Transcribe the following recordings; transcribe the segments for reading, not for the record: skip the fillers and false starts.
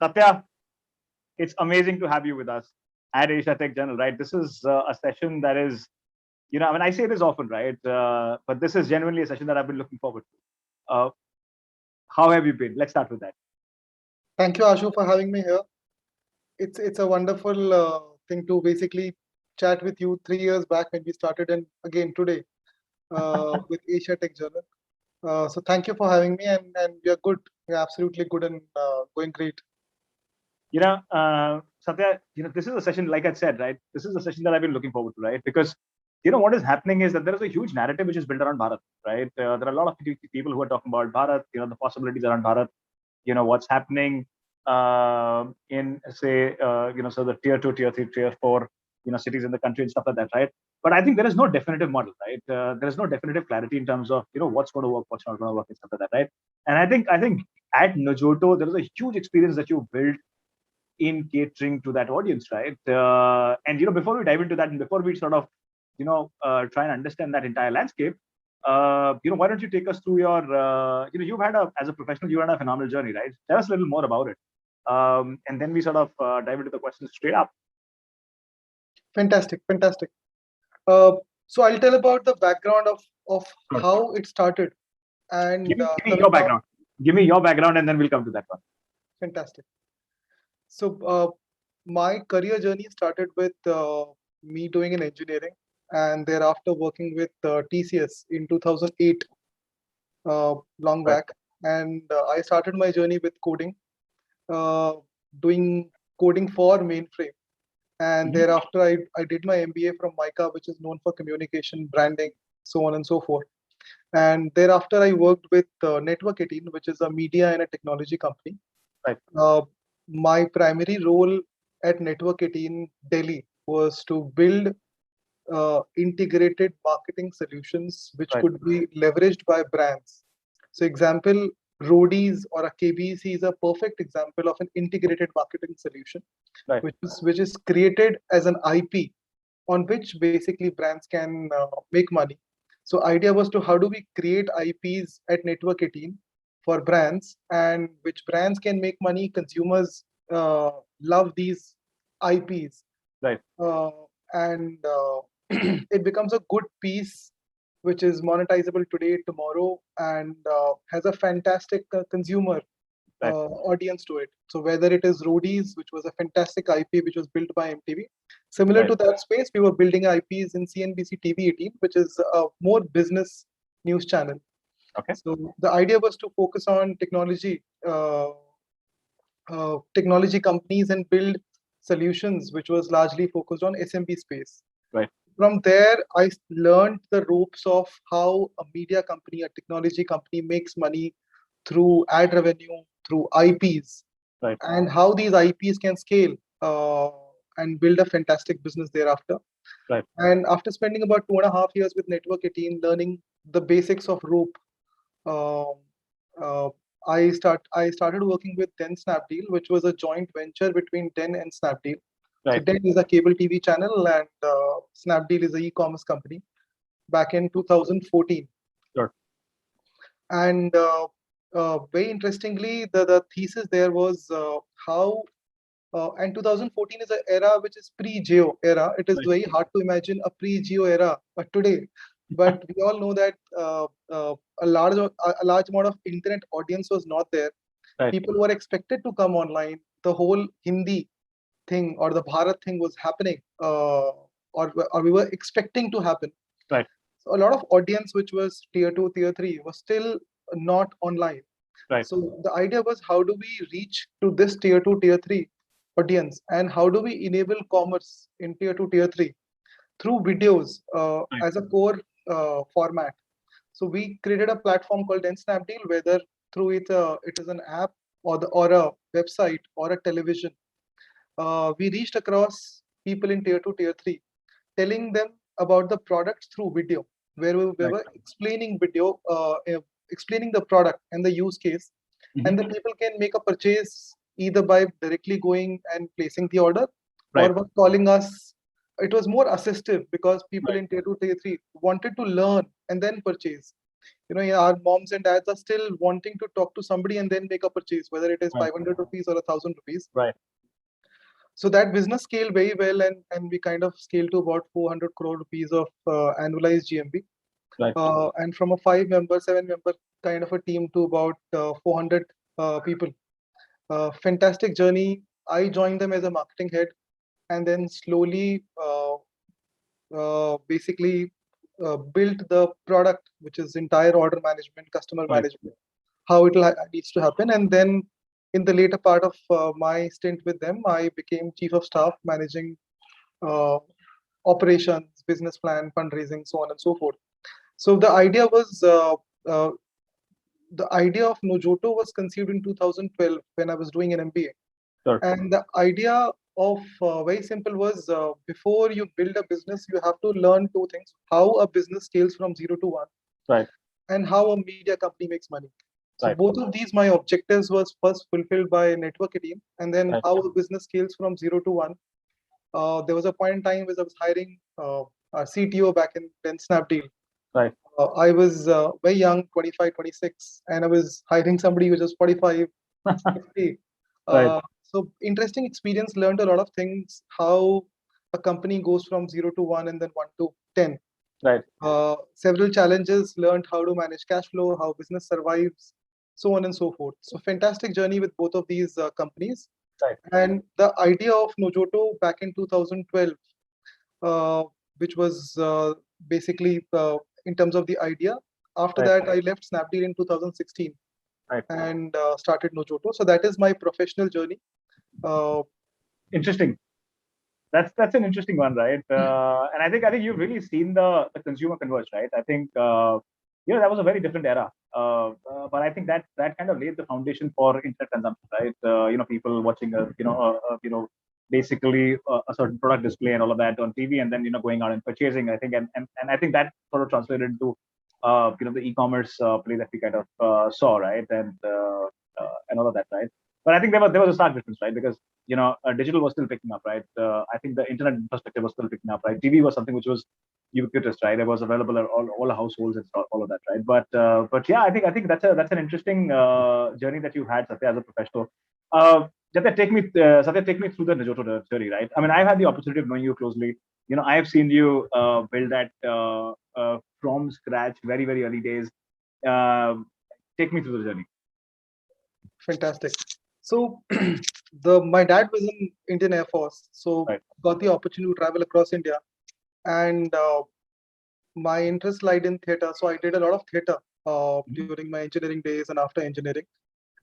Satya, it's amazing to have you with us at Asia Tech Journal, right? This is a session that is, I mean, I say this often, right? But this is genuinely a session that I've been looking forward to. How have you been? Let's start with that. Thank you, Ashu, for having me here. It's a wonderful thing to basically chat with you 3 years back when we started, and again today with Asia Tech Journal. So thank you for having me, and we are good. We're absolutely good and going great. Satya, this is a session, like I said, right? This is a session that I've been looking forward to, right? Because what is happening is that there is a huge narrative which is built around Bharat, right? There are a lot of people who are talking about Bharat, the possibilities around Bharat, what's happening in, say, so the tier 2, tier 3, tier 4, cities in the country and stuff like that, right? But I think there is no definitive model, right? There is no definitive clarity in terms of, what's going to work, what's not going to work, and stuff like that, right? And I think at Najoto, there is a huge experience that you built in catering to that audience, right? And before we dive into that, and before we sort of try and understand that entire landscape, why don't you take us through your you've had as a professional, you had a phenomenal journey, right? Tell us a little more about it, and then we sort of dive into the questions straight up. Fantastic. So I'll tell about the background of how it started, and give me your background. Give me your background, and then we'll come to that one. Fantastic. So my career journey started with me doing an engineering, and thereafter working with TCS in 2008, long back. And I started my journey with coding, doing coding for mainframe. And thereafter, I did my MBA from MICA, which is known for communication, branding, so on and so forth. And thereafter, I worked with Network 18, which is a media and a technology company. Right. My primary role at Network 18 Delhi was to build integrated marketing solutions which could be leveraged by brands. So example, Roadies or a KBC is a perfect example of an integrated marketing solution, which is created as an IP on which basically brands can make money. So idea was to how do we create IPs at Network 18 for brands, and which brands can make money. Consumers love these IPs, right? And it becomes a good piece which is monetizable today, tomorrow, and has a fantastic consumer audience to it. So whether it is Roadies, which was a fantastic IP which was built by MTV, similar to that space, we were building IPs in CNBC TV 18, which is a more business news channel. Okay. So the idea was to focus on technology companies and build solutions which was largely focused on SMB space. Right. From there, I learned the ropes of how a media company, a technology company makes money through ad revenue, through IPs, and how these IPs can scale and build a fantastic business thereafter. Right. And after spending about 2.5 years with Network 18, learning the basics of rope, I started working with Den Snapdeal, which was a joint venture between Den and Snapdeal. Right. So Den is a cable TV channel, and Snapdeal is an e-commerce company. Back in 2014. Sure. And very interestingly, the thesis there was how. And 2014 is an era which is pre-Geo era. It is very hard to imagine a pre-Geo era today. But we all know that a large amount of internet audience was not there. People were expected to come online. The whole Hindi thing or the Bharat thing was happening, or we were expecting to happen. Right. So a lot of audience which was tier 2, tier 3 was still not online. Right. So the idea was, how do we reach to this tier 2, tier 3 audience, and how do we enable commerce in tier 2, tier 3 through videos as a core format. So we created a platform called Den Snapdeal, whether through it is an app or a website or a television. We reached across people in tier 2, tier 3, telling them about the products through video, where we were explaining explaining the product and the use case, and the people can make a purchase either by directly going and placing the order, or by calling us. It was more assistive because people in tier 2, tier 3 wanted to learn and then purchase. our moms and dads are still wanting to talk to somebody and then make a purchase, whether it is Right. 500 rupees or 1,000 rupees. Right. So that business scaled very well, and we kind of scaled to about 400 crore rupees of annualized GMV. Right. And from a 5-member, 7-member kind of a team to about 400 people. Fantastic journey. I joined them as a marketing head, and then slowly, basically, built the product, which is entire order management, customer Right. management, how it needs to happen. And then in the later part of my stint with them, I became chief of staff, managing uh, operations, business plan, fundraising, so on and so forth. So the idea was uh, the idea of Nojoto was conceived in 2012 when I was doing an MBA. Sure. And the idea of very simple was, before you build a business, you have to learn two things: how a business scales from 0 to 1, Right. and how a media company makes money. So Right. both of these, my objectives was first fulfilled by Network 18, and then Right. how a business scales from 0 to 1. There was a point in time where I was hiring a CTO back in then Snapdeal. Right. I was very young, 25, 26, and I was hiring somebody who was just 45, 50. Right. So interesting experience, learned a lot of things, how a company goes from 0 to 1 and then 1 to 10. Right. Several challenges, learned how to manage cash flow, how business survives, so on and so forth. So fantastic journey with both of these companies. Right. And the idea of Nojoto back in 2012, which was basically in terms of the idea. After Right. that, I left Snapdeal in 2016 Right. and started Nojoto. So that is my professional journey. Interesting. That's an interesting one, right? And I think you've really seen the consumer converge, right? I think that was a very different era. But I think that kind of laid the foundation for internet consumption, right? People watching basically a certain product display and all of that on TV, and then going out and purchasing. I think and I think that sort of translated into the e-commerce play that we kind of saw, right? And all of that, right? But I think there was a stark difference, right? Because digital was still picking up, right? I think the internet infrastructure was still picking up, right? TV was something which was ubiquitous, right? It was available at all the households and all of that, right? But yeah, I think that's an interesting journey that you had, Satya, as a professional. Satya, take me through the Nojoto journey, right? I mean, I've had the opportunity of knowing you closely. I have seen you build that from scratch, very very early days. Take me through the journey. Fantastic. So my dad was in Indian Air Force, so Right. got the opportunity to travel across India, and my interest lied in theater. So I did a lot of theater during my engineering days and after engineering.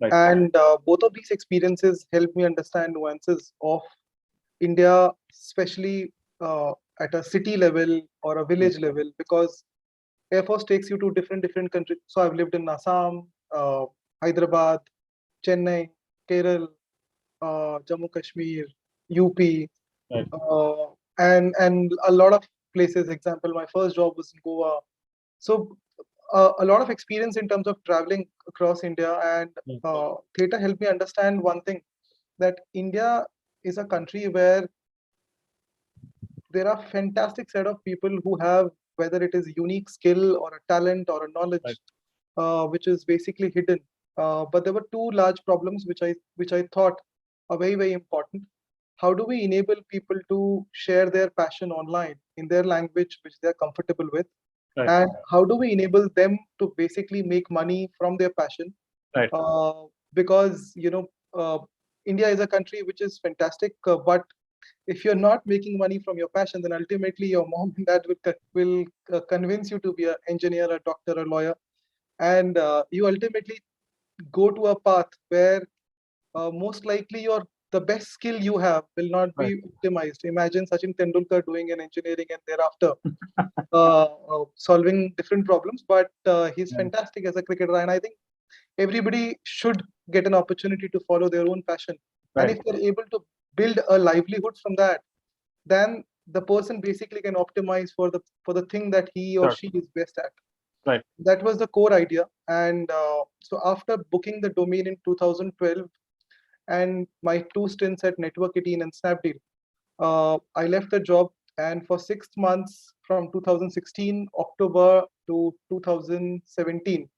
Right. And both of these experiences helped me understand nuances of India, especially at a city level or a village level, because Air Force takes you to different countries. So I've lived in Assam, Hyderabad, Chennai, Kerala, Jammu Kashmir, UP, Right. and a lot of places. Example, my first job was in Goa. So a lot of experience in terms of traveling across India, and theater helped me understand one thing, that India is a country where there are fantastic set of people who have, whether it is unique skill or a talent or a knowledge, Right. which is basically hidden. But there were two large problems which I thought are very very important. How do we enable people to share their passion online in their language which they are comfortable with? Right. And how do we enable them to basically make money from their passion? Right. Because India is a country which is fantastic, but if you're not making money from your passion, then ultimately your mom and dad will convince you to be an engineer, a doctor, a lawyer, and you ultimately go to a path where most likely the best skill you have will not be optimized. Imagine Sachin Tendulkar doing an engineering and thereafter solving different problems, but he's fantastic as a cricketer, and I think everybody should get an opportunity to follow their own passion. And Right. if they're able to build a livelihood from that, then the person basically can optimize for the thing that he or Sure. she is best at. Right. That was the core idea. And so after booking the domain in 2012 and my two stints at Network 18 and Snapdeal, I left the job, and for 6 months from 2016 October to 2017,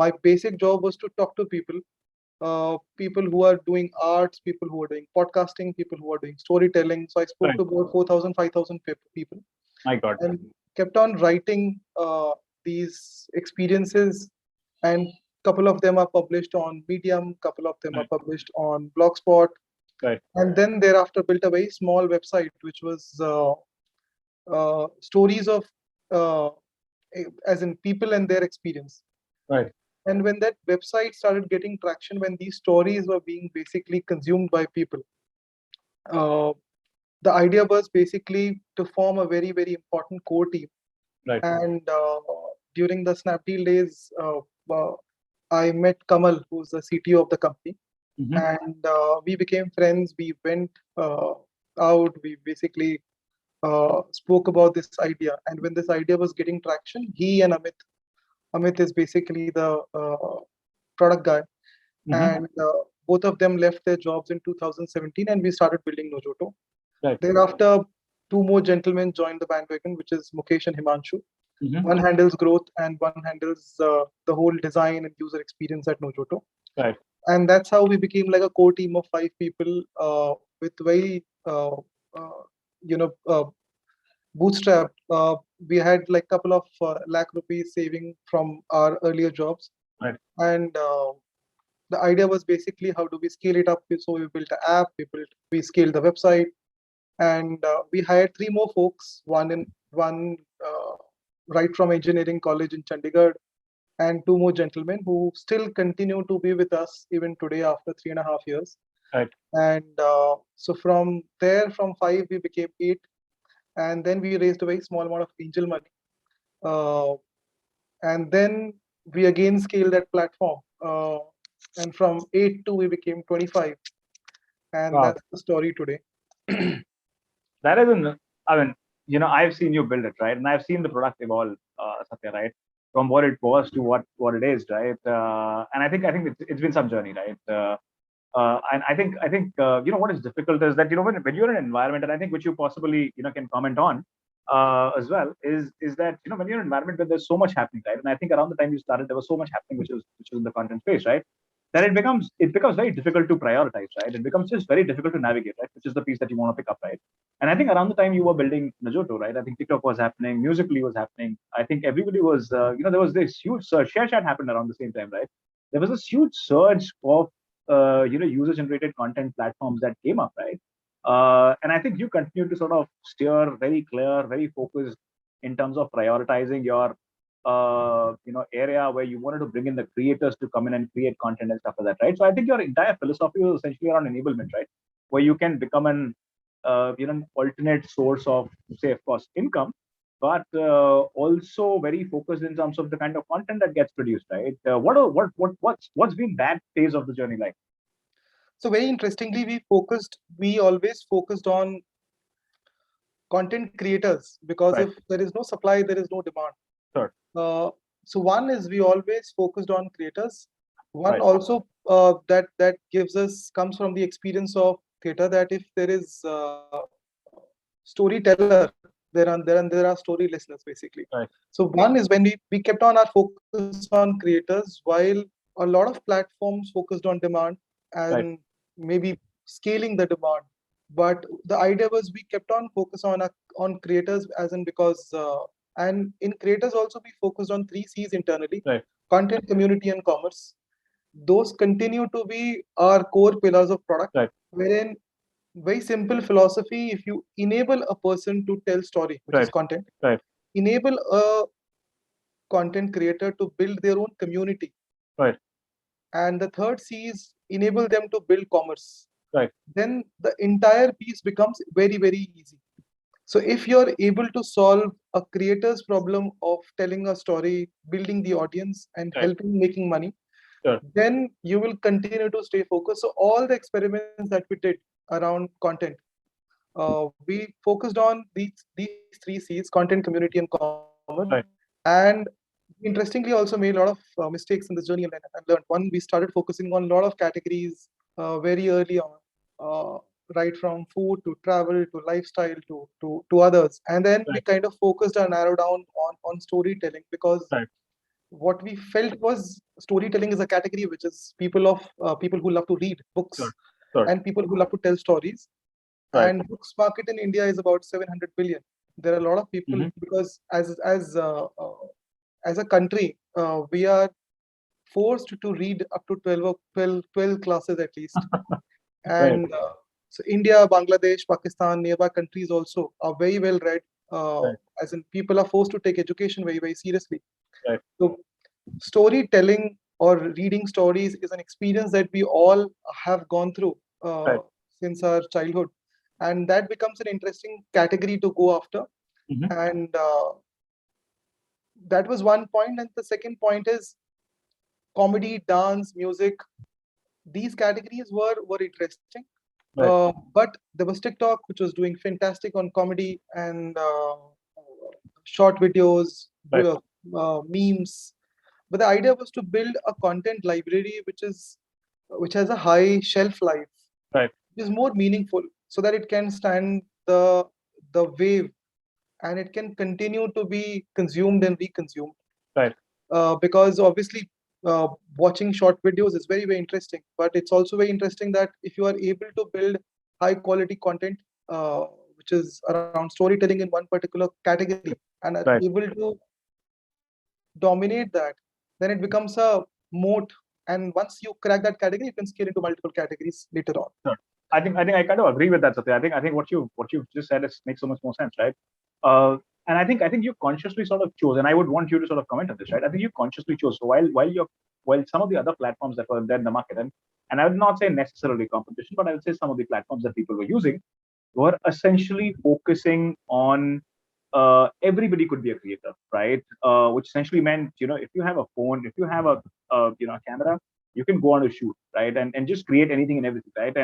my basic job was to talk to people, people who are doing arts, people who are doing podcasting, people who are doing storytelling. So I spoke Right. to about 4,000, 5,000 people, My God. and kept on writing these experiences. And couple of them are published on Medium, couple of them are Right. published on Blogspot. Right. And then thereafter built a very small website, which was stories of, as in people and their experience. Right. And when that website started getting traction, when these stories were being basically consumed by people, uh, the idea was basically to form a very, very important core team. Right. And during the Snapdeal days, I met Kamal, who's the CTO of the company, and we became friends. We went out. We basically spoke about this idea, and when this idea was getting traction, he and Amit is basically the product guy, and both of them left their jobs in 2017, and we started building Nojoto. Right. Thereafter, two more gentlemen joined the bandwagon, which is Mukesh and Himanshu. One handles growth and one handles the whole design and user experience at Nojoto. Right. And that's how we became like a core team of 5 people with very, bootstrap. We had like a couple of lakh rupees saving from our earlier jobs. Right. And the idea was basically how do we scale it up? So we built an app, we scaled the website, and we hired 3 more folks. One right from engineering college in Chandigarh, and 2 more gentlemen who still continue to be with us even today after 3.5 years. Right. And so from there, from 5 we became 8, and then we raised a very small amount of angel money, and then we again scaled that platform, and from 8 to we became 25, and Wow. that's the story today. That isn't, I mean, I've seen you build it, right? And I've seen the product evolve, Satya, right? From what it was to what it is, right? And I think it's been some journey, right? And I think what is difficult is that when you're in an environment, and I think which you possibly can comment on as well, is that when you're in an environment where there's so much happening, right? And I think around the time you started, there was so much happening which was in the content space, right? That it becomes very difficult to prioritize, right? It becomes just very difficult to navigate, right? Which is the piece that you want to pick up, right? And I think around the time you were building Najoto, right? I think TikTok was happening, Musical.ly was happening. I think everybody was, there was this huge surge. ShareChat happened around the same time, right? There was this huge surge of, user-generated content platforms that came up, right? And I think you continue to sort of steer very clear, very focused in terms of prioritizing your area where you wanted to bring in the creators to come in and create content and stuff like that, right? So I think your entire philosophy was essentially around enablement, right? Where you can become an alternate source of, say, of course, income, but also very focused in terms of the kind of content that gets produced, right? What's been that phase of the journey like? So very interestingly, we always focused on content creators, because Right. if there is no supply, there is no demand. Sure. So one is we always focused on creators. One Right. also that comes from the experience of theater, that if there is storyteller, there are story listeners basically. Right. So one is when we kept on our focus on creators, while a lot of platforms focused on demand and Right. maybe scaling the demand. But the idea was we kept on focus on creators, as in because and in creators also we focused on 3 C's internally: Right. content, community, and commerce. Those continue to be our core pillars of product. Right. Wherein, very simple philosophy: if you enable a person to tell story, which is Right. content, Right. enable a content creator to build their own community. Right. And the third C is enable them to build commerce. Right. Then the entire piece becomes very, very easy. So if you're able to solve a creator's problem of telling a story, building the audience, and Right. helping making money, Sure. then you will continue to stay focused. So all the experiments that we did around content, we focused on these 3 C's: content, community, and commerce. Right. And interestingly, also made a lot of mistakes in this journey and learned. One, we started focusing on a lot of categories very early on. right from food to travel to lifestyle to others. And then we Right. kind of focused and narrowed down on storytelling, because Right. what we felt was storytelling is a category which is people who love to read books Sure. Sure. and people who love to tell stories. Right. And books market in India is about 700 billion. There are a lot of people, Mhm. because as a country, we are forced to read up to 12 classes at least. Right. And so India, Bangladesh, Pakistan, nearby countries also are very well read. Right. As in, people are forced to take education very, very seriously. Right. So storytelling or reading stories is an experience that we all have gone through Right. since our childhood, and that becomes an interesting category to go after. Mhm. And that was one point. And the second point is comedy, dance, music. These categories were interesting. Right. But there was TikTok, which was doing fantastic on comedy and short videos, Right. memes. But the idea was to build a content library which has a high shelf life, Right. which is more meaningful, so that it can stand the wave and it can continue to be consumed and reconsumed. Right. Because obviously, watching short videos is very, very interesting, but it's also very interesting that if you are able to build high quality content, which is around storytelling in one particular category, and are Right. able to dominate that, then it becomes a moat. And once you crack that category, you can scale into multiple categories later on. Sure. I think I kind of agree with that, Satya. I think what you just said makes so much more sense, right? And I think you consciously sort of chose, and I would want you to sort of comment on this, right? I think you consciously chose. So while some of the other platforms that were there in the market, and I would not say necessarily competition, but I would say some of the platforms that people were using were essentially focusing on everybody could be a creator, right? Which essentially meant, if you have a phone, if you have a camera, you can go on a shoot, right? And just create anything and everything, right?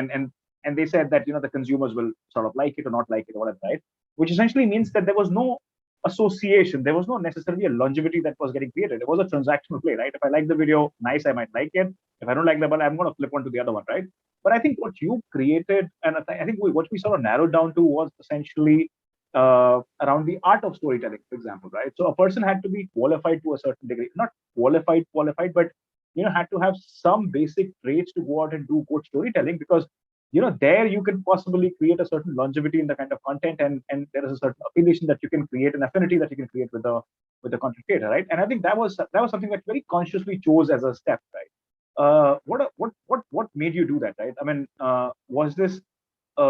And they said that the consumers will sort of like it or not like it or whatever, right? Which essentially means that there was no association, there was no necessarily a longevity that was getting created. It was a transactional play, right? If I like the video, nice, I might like it. If I don't like the one, I'm going to flip one to the other one, right? But I think what you created, and I think what we sort of narrowed down to was essentially around the art of storytelling, for example, right? So a person had to be qualified to a certain degree, not qualified, but had to have some basic traits to go out and do good storytelling, because there you can possibly create a certain longevity in the kind of content, and there is a certain affiliation that you can create, an affinity that you can create with the content creator, right? And I think that was something that very consciously chose as a step, right? What made you do that, right? I mean, was this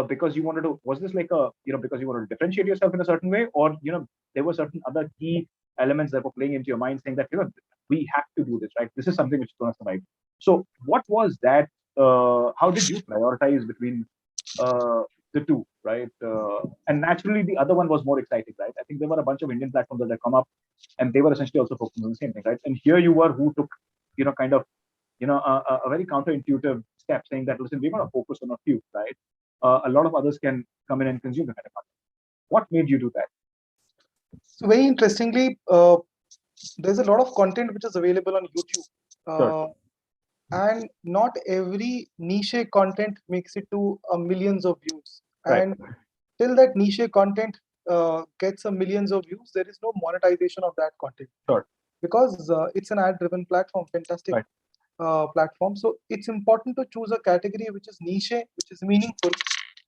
because you wanted to, was this like a, because you wanted to differentiate yourself in a certain way, or there were certain other key elements that were playing into your mind saying that we have to do this, right? This is something which is going to survive. So what was that? How did you prioritize between uh, the two, right? And naturally, the other one was more exciting, right? I think there were a bunch of Indian platforms that had come up, and they were essentially also focusing on the same thing, right? And here you were, who took, kind of, a very counterintuitive step, saying that, listen, we're going to focus on a few, right? A lot of others can come in and consume the kind of content. What made you do that? So very interestingly, there's a lot of content which is available on YouTube. Sure. And not every niche content makes it to millions of views. Right. And till that niche content gets a millions of views, there is no monetization of that content. Sure. Because it's an ad-driven platform, fantastic Right. platform. So it's important to choose a category which is niche, which is meaningful,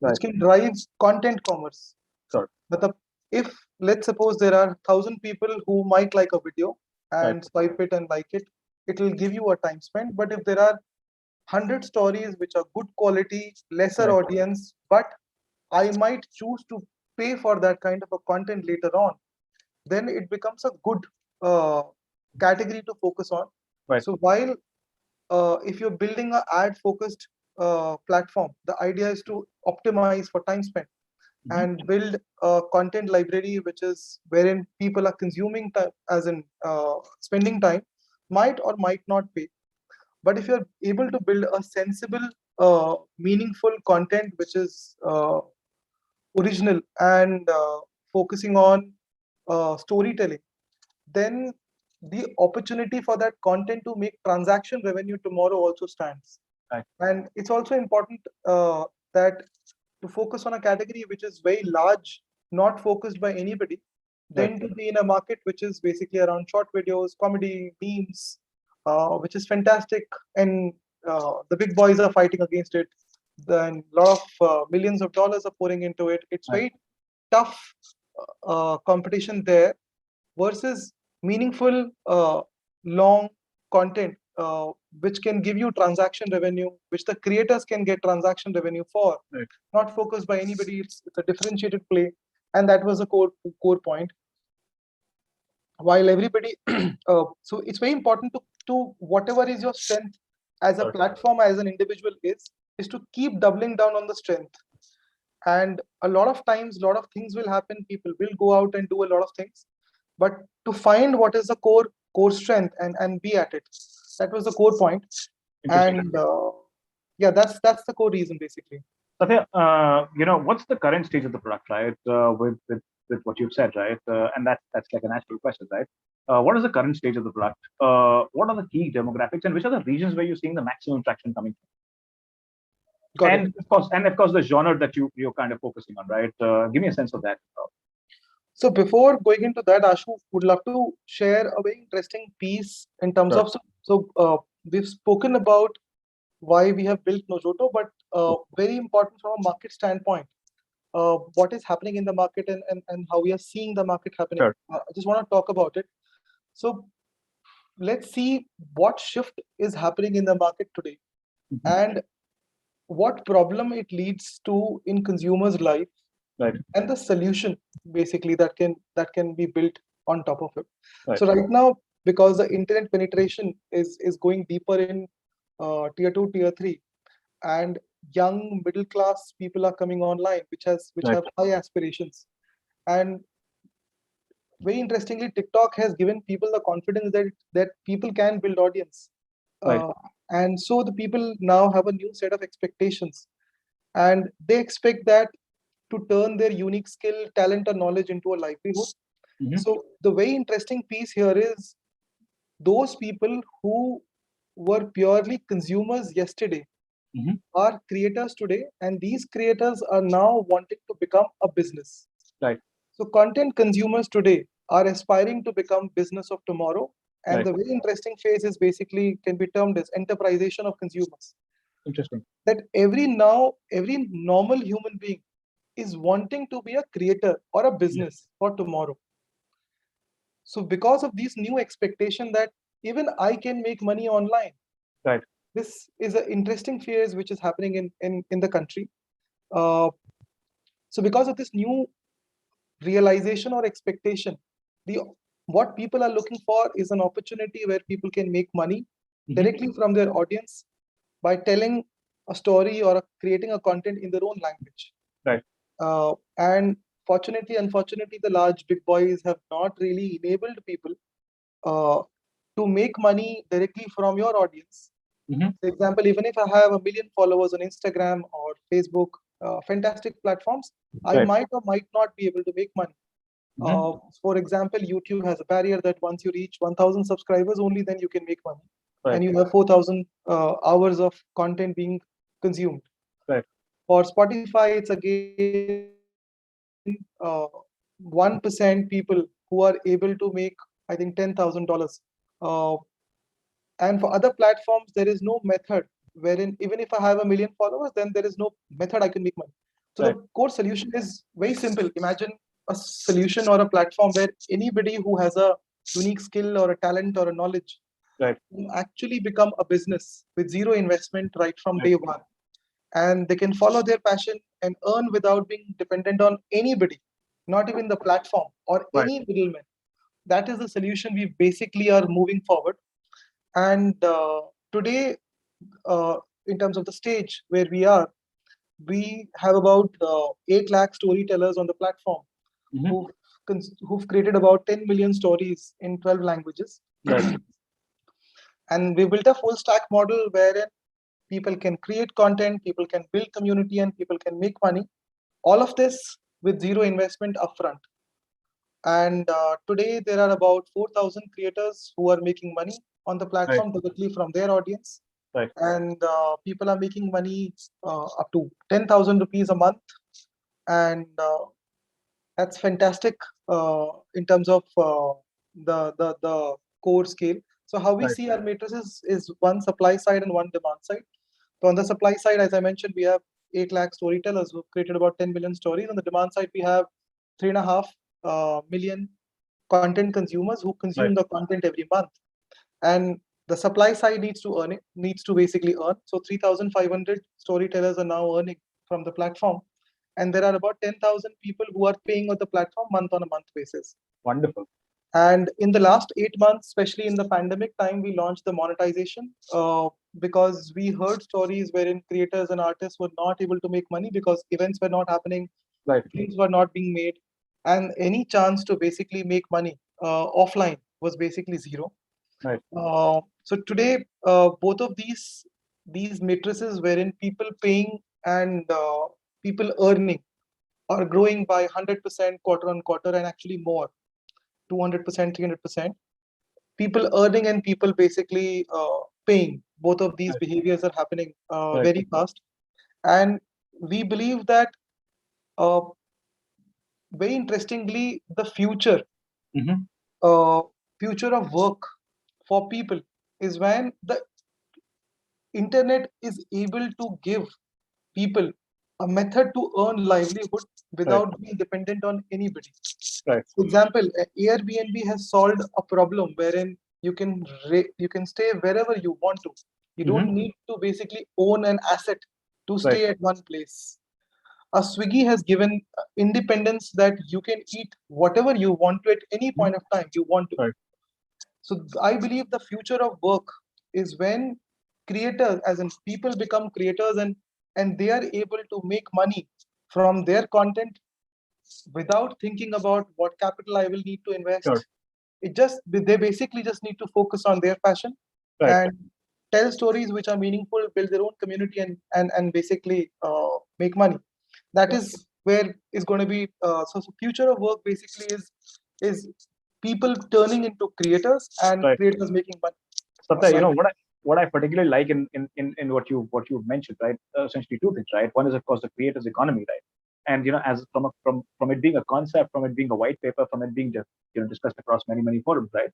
Right. which can drive content commerce. Sure. But if let's suppose there are 1,000 people who might like a video and Right. swipe it and like it will give you a time spent. But if there are 100 stories which are good quality, lesser Right. audience, but I might choose to pay for that kind of a content later on, then it becomes a good category to focus on. Right. So while if you're building an ad focused platform, the idea is to optimize for time spent and build a content library which is wherein people are consuming time, as in spending time, might or might not pay. But if you're able to build a sensible, meaningful content which is original and focusing on storytelling, then the opportunity for that content to make transaction revenue tomorrow also stands. Right. And it's also important that to focus on a category which is very large, not focused by anybody, than to be in a market which is basically around short videos, comedy, memes, which is fantastic, and the big boys are fighting against it. Then a lot of millions of dollars are pouring into it. It's very tough competition there versus meaningful, long content, which can give you transaction revenue, which the creators can get transaction revenue for. Not focused by anybody. It's a differentiated play, and that was a core point. While everybody, so it's very important to whatever is your strength as a platform, as an individual, is to keep doubling down on the strength. And a lot of times, a lot of things will happen. People will go out and do a lot of things, but to find what is the core strength and be at it. That was the core point. And yeah, that's the core reason basically. Satya, what's the current stage of the product, right? With what you've said, right? And that's like a natural question, right? What is the current stage of the product? What are the key demographics, and which are the regions where you're seeing the maximum traction coming from? And of course, the genre that you're kind of focusing on, right? Give me a sense of that. So before going into that, Ashu would love to share a very interesting piece in terms of we've spoken about why we have built Nojoto, but very important from a market standpoint. What is happening in the market and how we are seeing the market happening. I just want to talk about it. So let's see what shift is happening in the market today and what problem it leads to in consumers' life, and the solution basically that can be built on top of it. So right now, because the internet penetration is going deeper in tier 2, tier 3, and young middle class people are coming online, which have high aspirations. And very interestingly, TikTok has given people the confidence that people can build audience. And so the people now have a new set of expectations, and they expect that to turn their unique skill, talent, or knowledge into a livelihood. So the very interesting piece here is those people who were purely consumers yesterday are creators today, and these creators are now wanting to become a business. So content consumers today are aspiring to become business of tomorrow, and the very interesting phase is basically can be termed as enterprisation of consumers. Interesting. That every normal human being is wanting to be a creator or a business for tomorrow. So because of these new expectation that even I can make money online, this is an interesting phase which is happening in the country. So because of this new realization or expectation, what people are looking for is an opportunity where people can make money directly from their audience by telling a story or creating a content in their own language. And unfortunately, the large big boys have not really enabled people to make money directly from your audience. For example, even if I have 1 million followers on Instagram or Facebook, fantastic platforms, I might or might not be able to make money. For example, YouTube has a barrier that once you reach 1,000 subscribers, only then you can make money. And you have 4,000 hours of content being consumed. For Spotify, it's again 1% people who are able to make, I think, $10,000. And for other platforms, there is no method wherein even if I have 1 million followers, then there is no method I can make money. So the core solution is very simple. Imagine a solution or a platform where anybody who has a unique skill or a talent or a knowledge can actually become a business with zero investment right from day one. And they can follow their passion and earn without being dependent on anybody, not even the platform or any middleman. That is the solution we basically are moving forward. And today, in terms of the stage where we are, we have about 8 lakh storytellers on the platform who've created about 10 million stories in 12 languages. And we built a full stack model wherein people can create content, people can build community, and people can make money. All of this with zero investment upfront. And today there are about 4,000 creators who are making money on the platform directly from their audience. Right. and people are making money up to 10,000 rupees a month, and that's fantastic in terms of the core scale. So how we Right. see our matrices is one supply side and one demand side. So on the supply side, as I mentioned, we have 8 lakh storytellers who created about 10 million stories. On the demand side, we have 3.5 million content consumers who consume Right. the content every month. And the supply side needs to basically earn. So 3,500 storytellers are now earning from the platform. And there are about 10,000 people who are paying on the platform month on a month basis. Wonderful. And in the last 8 months, especially in the pandemic time, we launched the monetization because we heard stories wherein creators and artists were not able to make money because events were not happening, Right. things were not being made, and any chance to basically make money offline was basically zero. Right. So today, both of these matrices wherein people paying and people earning are growing by 100% quarter on quarter, and actually more, 200%, 300%. People earning and people basically paying. Both of these Right. behaviors are happening Right. very fast, and we believe that uh, very interestingly, the Mm-hmm. future of work for people is when the internet is able to give people a method to earn livelihood Right. without being dependent on anybody. Right. For example, Airbnb has solved a problem wherein you can stay wherever you want to. You Mm-hmm. don't need to basically own an asset to Right. stay at one place. A Swiggy has given independence that you can eat whatever you want to at any point of time you want to. Right. So I believe the future of work is when creators, as in people, become creators and they are able to make money from their content without thinking about what capital I will need to Sure. invest. They basically just need to focus on their passion Right. and tell stories which are meaningful, build their own community, and basically make money. That is where is going to be. So future of work basically is people turning into creators and Right. creators making money. Satya, So what I particularly like in what you mentioned, right? Essentially two things, right? One is of course the creators economy, right? And as from it being a concept, from it being a white paper, from it being just discussed across many forums, right?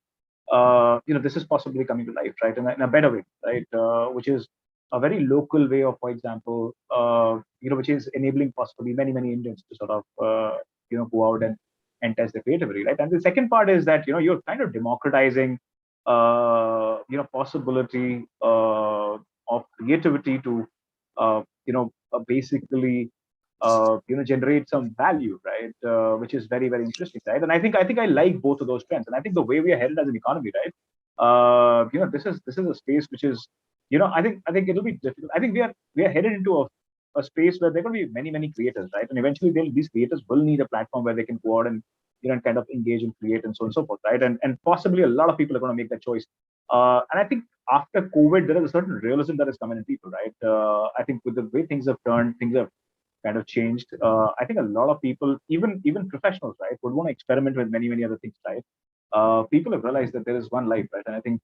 This is possibly coming to life, right? In a better way, right? Which is a very local way of, for example, which is enabling possibly many Indians to sort of go out and test their creativity, right? And the second part is that you're kind of democratizing possibility of creativity to basically generate some value, right? Which is very interesting, right? And I think I like both of those trends, and I think the way we are headed as an economy, right? This is a space which is I think it'll be difficult. I think we are headed into a space where there are going to be many creators, right? And eventually these creators will need a platform where they can go out and and kind of engage and create and so on and so forth, right? And possibly a lot of people are going to make that choice. And I think after COVID, there is a certain realism that has come in people, right? I think with the way things have turned, things have kind of changed. I think a lot of people, even professionals, right, would want to experiment with many other things, right? People have realized that there is one life, right? And I think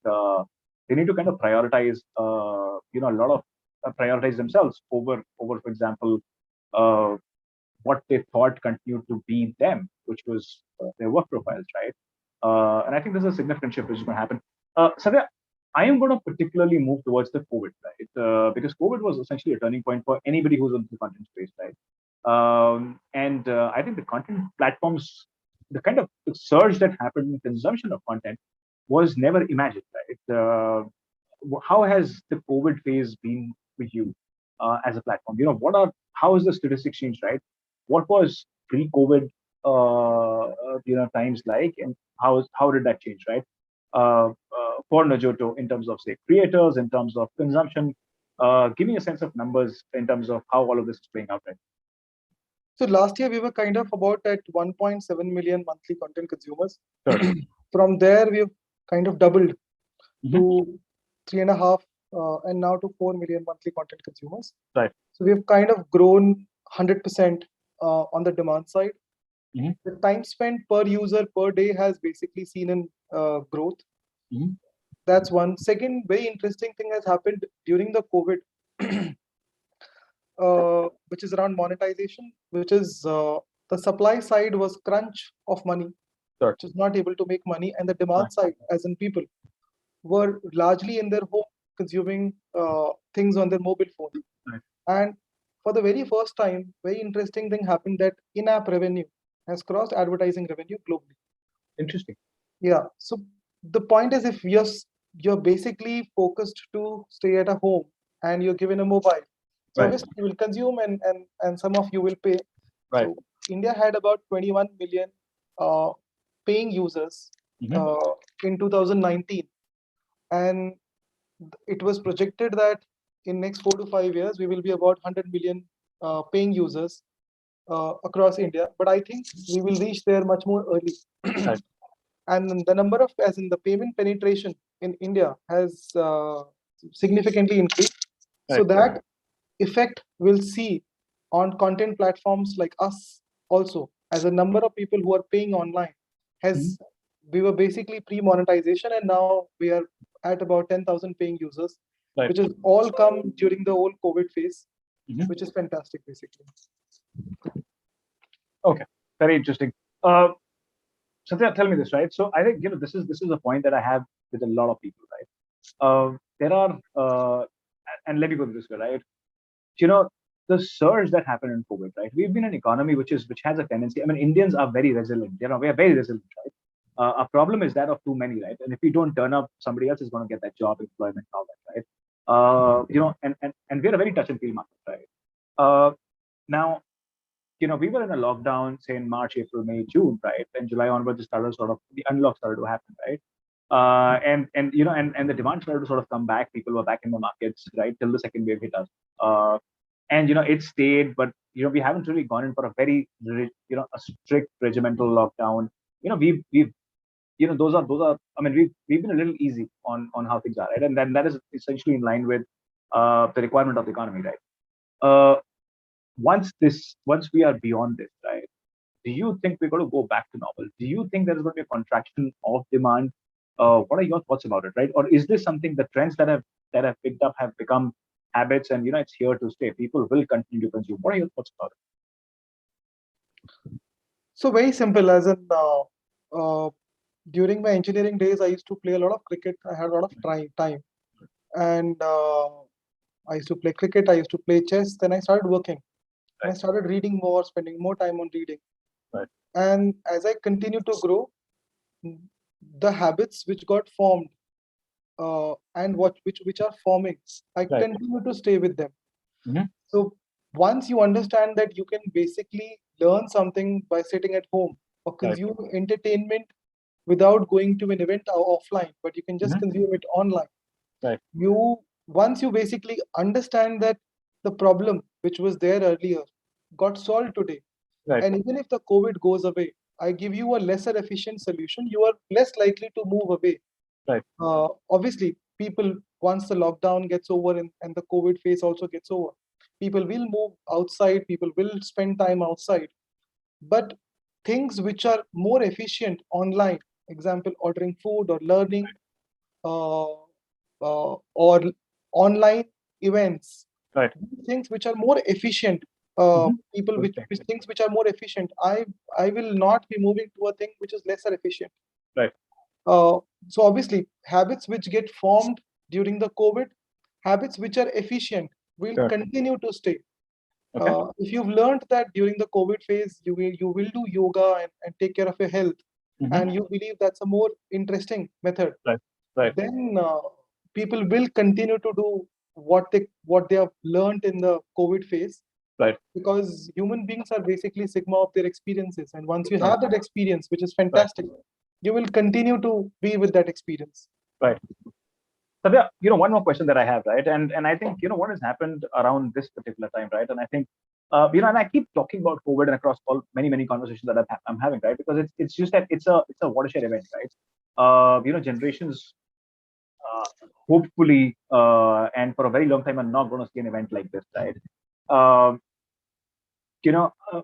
they need to kind of prioritize, a lot of prioritize themselves over, for example, uh, what they thought continued to be them, which was their work profiles, right? And I think there's a significant shift which is going to happen. Satya, I am going to particularly move towards the COVID, right? Because COVID was essentially a turning point for anybody who's in the content space, right? And I think the content platforms, the kind of surge that happened in consumption of content was never imagined, right? How has the COVID phase been for you as a platform? How is the statistics changed, right? What was pre-COVID, times like, and how did that change, right? For Najoto in terms of say creators, in terms of consumption, give me a sense of numbers in terms of how all of this is playing out, right? so last year we were kind of about at 1.7 million monthly content consumers. Sure. From there we've kind of doubled Mm-hmm. to 3.5 and now to 4 million monthly content consumers. Right. So we've kind of grown 100% on the demand side. Mm-hmm. The time spent per user per day has basically seen in growth. Mm-hmm. That's one. Second, very interesting thing has happened during the COVID, which is around monetization, which is the supply side was crunch of money, Sure. which is not able to make money, and the Right. demand side, as in people, were largely in their home consuming things on their mobile phone. Right. And for the very first time, very interesting thing happened that in-app revenue has crossed advertising revenue globally. Interesting. Yeah. So the point is, if you're basically focused to stay at a home and you're given a mobile, so Right. obviously you will consume and some of you will pay. Right. So India had about 21 million uh, paying users in 2019, and it was projected that in next 4 to 5 years we will be about 100 million paying users across India. But I think we will reach there much more early. Right. And the number of, as in the payment penetration in India has significantly increased. So Right. that effect we'll see on content platforms like us also, as a number of people who are paying online has, we were basically pre-monetization, and now we are at about 10,000 paying users, Right. which has all come during the whole COVID phase, Mhm. which is fantastic, basically. Okay, very interesting. Satya, tell me this, right? So I think this is a point that I have with a lot of people, right? There are, and let me put it this way, right? You know, the surge that happened in COVID, right? We've been an economy which has a tendency. I mean, Indians are very resilient. We are very resilient, right? Our problem is that of too many, right? And if we don't turn up, somebody else is going to get that job, employment, all that, right? And we're a very touch and feel market, right? Now, we were in a lockdown, say in March, April, May, June, right? And July onwards, it started sort of the unlock started to happen, right? And the demand started to sort of come back. People were back in the markets, right, till the second wave hit us. And it stayed, but we haven't really gone in for a very, a strict regimental lockdown. We've those are. I mean, we've been a little easy on how things are, right? And then that is essentially in line with the requirement of the economy, right? Uh, once we are beyond this, right? Do you think we're going to go back to normal? Do you think there is going to be a contraction of demand? What are your thoughts about it, right? Or is this something, the trends that have picked up have become habits, and it's here to stay? People will continue to consume. What are your thoughts about it? So very simple, as in during my engineering days, I used to play a lot of cricket. I had a lot of time, and I used to play cricket. I used to play chess. Then I started working. And I started reading more, spending more time on reading. Right. And as I continued to grow, the habits which got formed and which are forming, I Right. continue to stay with them. Mhm. So once you understand that you can basically learn something by sitting at home or Right. consume entertainment without going to an event or offline, but you can just Mhm. consume it online. Right. Once you basically understand that the problem which was there earlier got solved today, Right. and even if the COVID goes away, I give you a lesser efficient solution, you are less likely to move away. Right. Obviously, people, once the lockdown gets over and the COVID phase also gets over, people will move outside, people will spend time outside. But things which are more efficient online, example, ordering food or learning, uh, or online events, Right. things which are more efficient, people which things which are more efficient, I will not be moving to a thing which is lesser efficient. Right. So obviously, habits which get formed during the COVID, habits which are efficient will Sure. continue to stay. Okay. If you've learned that during the COVID phase, you will do yoga and take care of your health, Mhm. and you believe that's a more interesting method, Right. Right. then people will continue to do what they have learned in the COVID phase. Right. Because human beings are basically sigma of their experiences, and once you Right. have that experience, which is fantastic, you will continue to be with that experience. Right. Satya, one more question that I have, right? And I think what has happened around this particular time, right? And I think and I keep talking about COVID and across all many conversations that I'm having, right? Because it's just that it's a watershed event, right? Generations hopefully and for a very long time are not going to see an event like this, right? Um, you know, uh,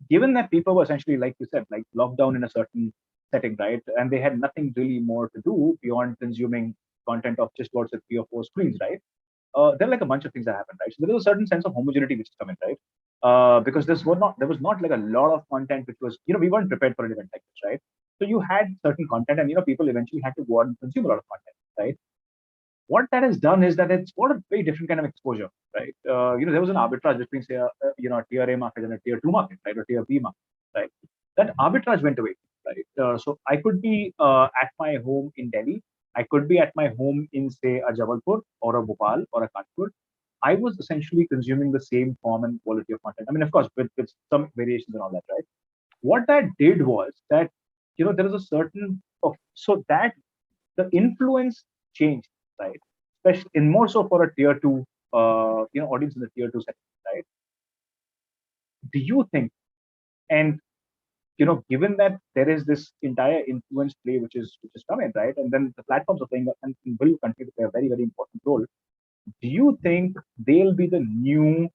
Given that people were essentially, like you said, like locked down in a certain setting, right? And they had nothing really more to do beyond consuming content of just about say 3 or 4 screens, right? There are like a bunch of things that happen, right? So there is a certain sense of homogeneity which is coming, right? Because there was not like a lot of content which was, we weren't prepared for an event like this, right? So you had certain content, and people eventually had to go out and consume a lot of content, right? What that has done is that it's got a very different kind of exposure, right? There was an arbitrage between, say, a tier A market and a tier 2 market, right, or tier B market, right? That arbitrage went away, right? So I could be at my home in Delhi, I could be at my home in, say, a Jabalpur or a Bhopal or a Kanpur. I was essentially consuming the same form and quality of content. I mean, of course, with some variations and all that, right? What that did was that, there is a certain of so that the influence changed, right? Especially in more so for a tier two, audience in the tier two segment, right? Do you think, and given that there is this entire influence play which is coming, right, and then the platforms are playing and will continue to play a very very important role. Do you think they'll be the new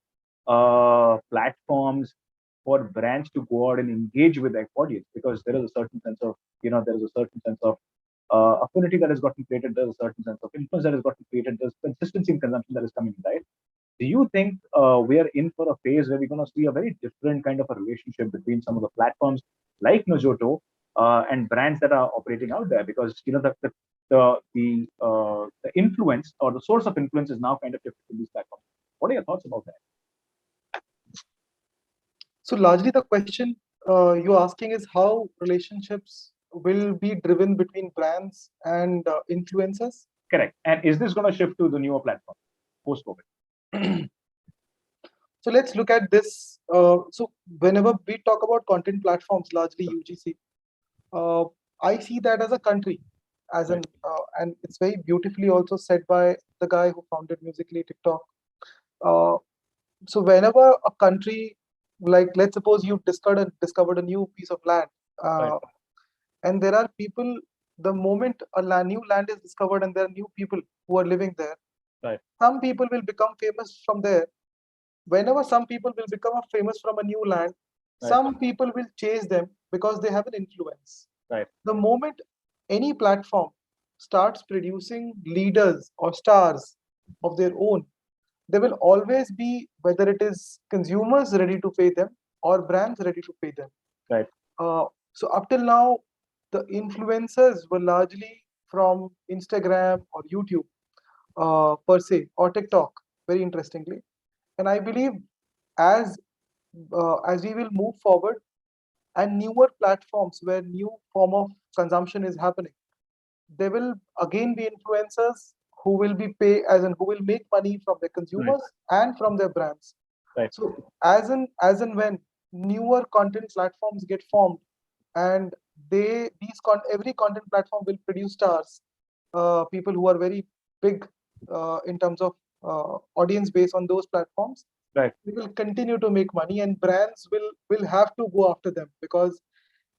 platforms for brands to go out and engage with their audience? Because there is a certain sense of, there is a certain sense of affinity that has gotten created. There's a certain sense of influence that has gotten created. There's consistency in consumption that is coming in, right? Do you think we are in for a phase where we're going to see a very different kind of a relationship between some of the platforms like Nojoto and brands that are operating out there? Because the influence or the source of influence is now kind of shifted to these platforms. What are your thoughts about that? So largely the question you're asking is how relationships will be driven between brands and influencers. Correct. And is this going to shift to the newer platform post-COVID? So let's look at this. So whenever we talk about content platforms, largely UGC, I see that as a country, as an and it's very beautifully also said by the guy who founded Musical.ly, TikTok. So whenever a country, like let's suppose you've discovered a new piece of land, and there are people. The moment new land is discovered and there are new people who are living there, some people will become famous from there. Whenever some people will become famous from a new land, some people will chase them because they have an influence. The moment any platform starts producing leaders or stars of their own, there will always be, whether it is consumers ready to pay them or brands ready to pay them. So up till now, the influencers were largely from Instagram or YouTube per se, or TikTok, very interestingly. And I believe as we will move forward and newer platforms where new form of consumption is happening, there will again be influencers who will be who will make money from their consumers and from their brands. So as and when newer content platforms get formed, and every content platform will produce stars, people who are very big in terms of audience base on those platforms. We will continue to make money, and brands will have to go after them, because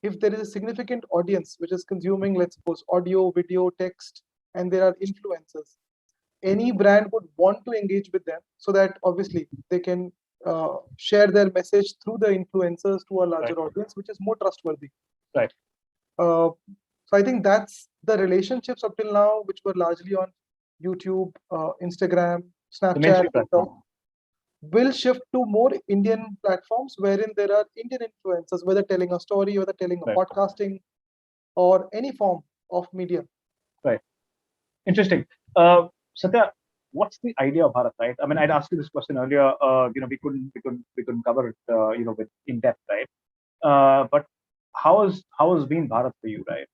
if there is a significant audience which is consuming, let's suppose, audio, video, text, and there are influencers, any brand would want to engage with them so that obviously they can share their message through the influencers to a larger audience, which is more trustworthy. So I think that's the relationships up till now, which were largely on YouTube, Instagram, Snapchat, TikTok, will shift to more Indian platforms wherein there are Indian influencers, whether telling a story, whether telling a podcasting, or any form of media. Interesting. Satya, what's the idea of Bharat, right? I mean, I'd asked you this question earlier. We couldn't cover it, with in depth, right? But how has been Bharat for you, right?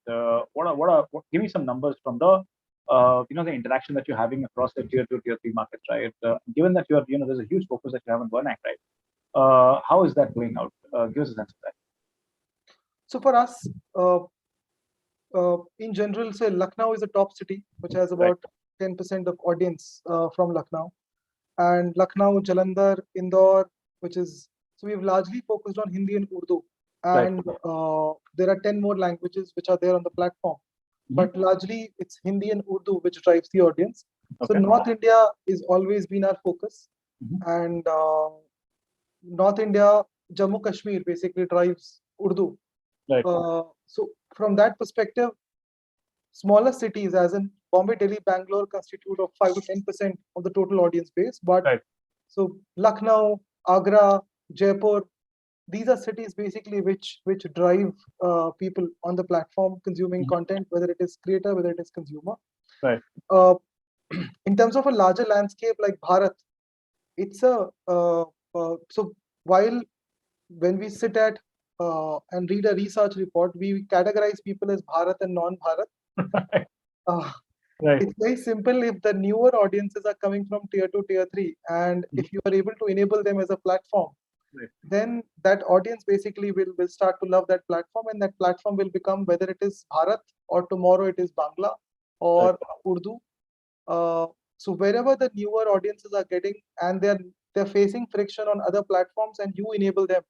Give me some numbers from the the interaction that you're having across the tier 2, tier 3 markets, right? Given that there's a huge focus that you have on Vernac, right? How is that going out? Give us a sense of that. So for us, in general, say Lucknow is a top city, which has about 10% of audience from Lucknow, and Lucknow, Jalandhar, Indore, so we've largely focused on Hindi and Urdu, and there are 10 more languages which are there on the platform. But largely it's Hindi and Urdu which drives the audience. So North India is always been our focus, and North India, Jammu Kashmir basically drives Urdu. So from that perspective, smaller cities, as in Bombay, Delhi, Bangalore constitute of 5 to 10% of the total audience base. But Right. so Lucknow, Agra, Jaipur, these are cities basically which drive people on the platform consuming content, whether it is creator, whether it is consumer. Right. In terms of a larger landscape like Bharat, it's a so while when we sit at and read a research report, we categorize people as Bharat and non-Bharat. Right. It's very simple. If the newer audiences are coming from tier 2, tier 3, and if you are able to enable them as a platform, Right. then that audience basically will start to love that platform, and that platform will become, whether it is Bharat or tomorrow it is Bangla or Urdu. So wherever the newer audiences are getting, and they're facing friction on other platforms, and you enable them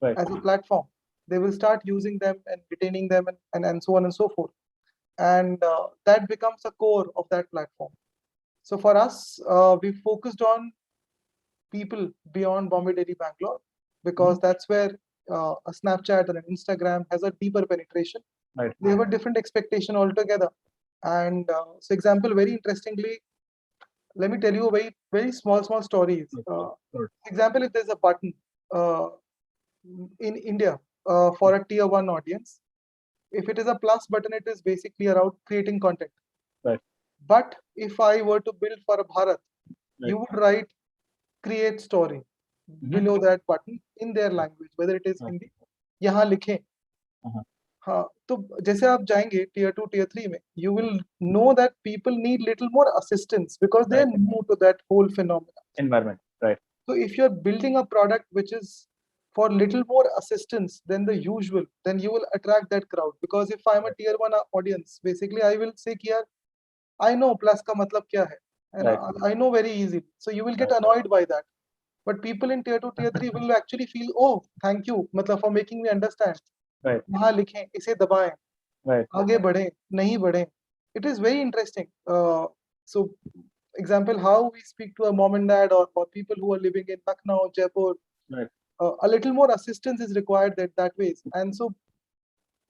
Right. as a platform, they will start using them and retaining them, and so on and so forth. And that becomes the core of that platform. So for us, we focused on people beyond Bombay, Delhi, Bangalore, because that's where a Snapchat and an Instagram has a deeper penetration. Right. They have a different expectation altogether. And so example, very interestingly, let me tell you a very small stories. Example, if there's a button in India for a tier 1 audience, if it is a plus button, it is basically around creating content. Right. But if I were to build for a Bharat, you would write create story below that button in their language, whether it is Hindi, यहाँ लिखें. हाँ, तो जैसे आप जाएंगे tier 2, tier 3 में, you will know that people need little more assistance because they are new to that whole phenomenon. Environment, right? So if you're building a product which is for little more assistance than the usual, then you will attract that crowd. Because if I'm a tier 1 audience, basically I will say कि यार, I know plus का मतलब क्या है, and I know very easy. So you will get annoyed by that. But people in tier 2, tier 3 will actually feel, oh, thank you, मतलब for making me understand. Right. यहाँ लिखें, इसे दबाएं, right. आगे बढ़ें, नहीं बढ़ें. It is very interesting. So, example, how we speak to a mom and dad or people who are living in Lucknow, Jaipur, Right. A little more assistance is required that ways. And so,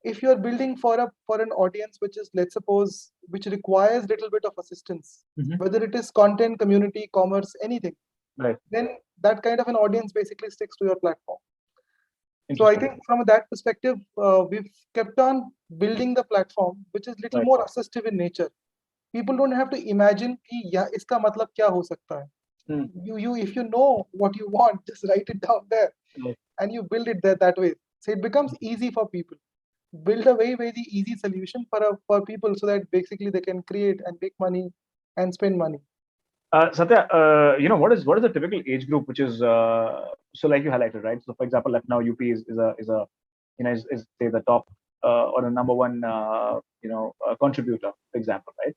if you are building for an audience which is, let's suppose, which requires little bit of assistance, whether it is content, community, commerce, anything, Right. then that kind of an audience basically sticks to your platform. So I think from that perspective, we've kept on building the platform, which is little more assistive in nature. People don't have to imagine कि या इसका मतलब क्या हो सकता है. You if you know what you want, just write it down there, and you build it that way. So it becomes easy for people. Build a very easy solution for people, so that basically they can create and make money and spend money. Satya, what is the typical age group which is so like you highlighted, right? So for example, like now UP is say the top or the number one contributor, for example, right?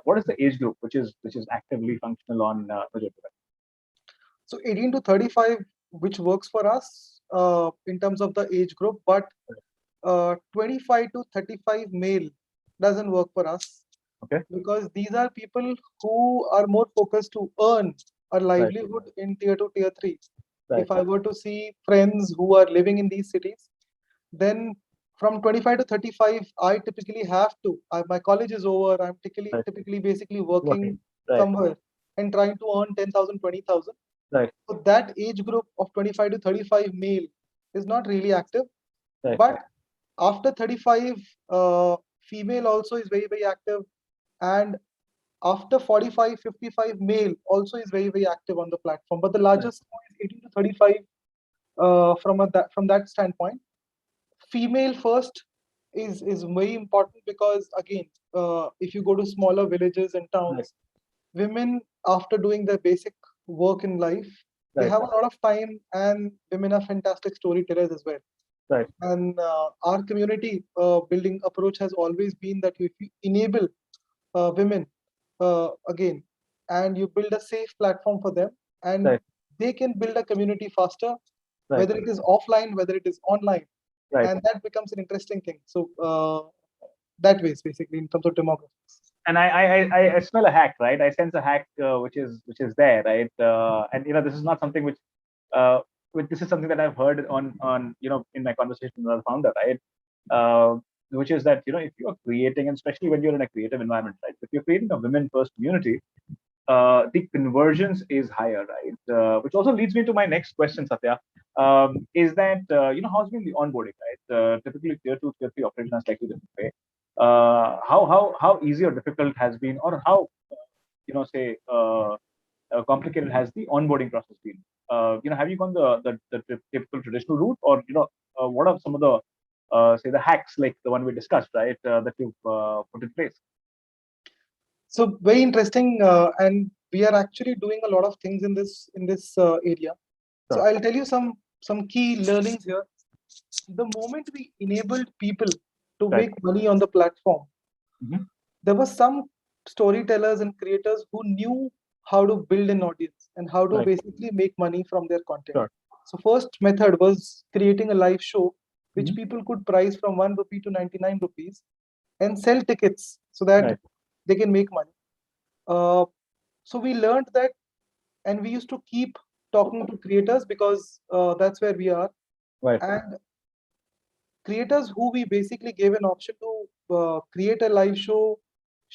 What is the age group which is actively functional on Project? So 18 to 35, which works for us in terms of the age group, but 25 to 35 male doesn't work for us. Okay. Because these are people who are more focused to earn a livelihood in tier 2, tier 3. Right. If I were to see friends who are living in these cities, then from 25 to 35, I typically have to. My college is over. I'm typically basically working somewhere and trying to earn 10,000, 20,000. Right. So that age group of 25 to 35 male is not really active. Right. But after 35, female also is very active. And after 45, 55, male also is very active on the platform. But the largest is 18 to 35 from that standpoint. Female first is very important because, again, if you go to smaller villages and towns, women, after doing their basic work in life, they have a lot of time, and women are fantastic storytellers as well. Right. And our community building approach has always been that if you enable women again, and you build a safe platform for them, and they can build a community faster, whether it is offline, whether it is online, and that becomes an interesting thing. So that way is basically in terms of demographics. And I smell a hack, right? I sense a hack which is there, right? And this is not something which this is something that I've heard on in my conversation with the founder, right? which is that if you are creating, and especially when you're in a creative environment, right? If you're creating a women-first community, the convergence is higher, right? Which also leads me to my next question, Satya. Is that how's been the onboarding, right? Typically, tier two, tier three operations are slightly different way. How easy or difficult has been, or how say complicated has the onboarding process been? Have you gone the typical traditional route, or what are some of the say the hacks like the one we discussed, right? That you've put in place. So very interesting, and we are actually doing a lot of things in this area. So Sure. I'll tell you some key learnings here. The moment we enabled people to Right. make money on the platform, Mhm. there were some storytellers and creators who knew how to build an audience and how to Right. basically make money from their content. Sure. So first method was creating a live show which Mhm. people could price from 1 rupee to 99 rupees and sell tickets so that Right. they can make money. So we learned that, and we used to keep talking to creators because that's where we are. Right. And creators who we basically gave an option to create a live show,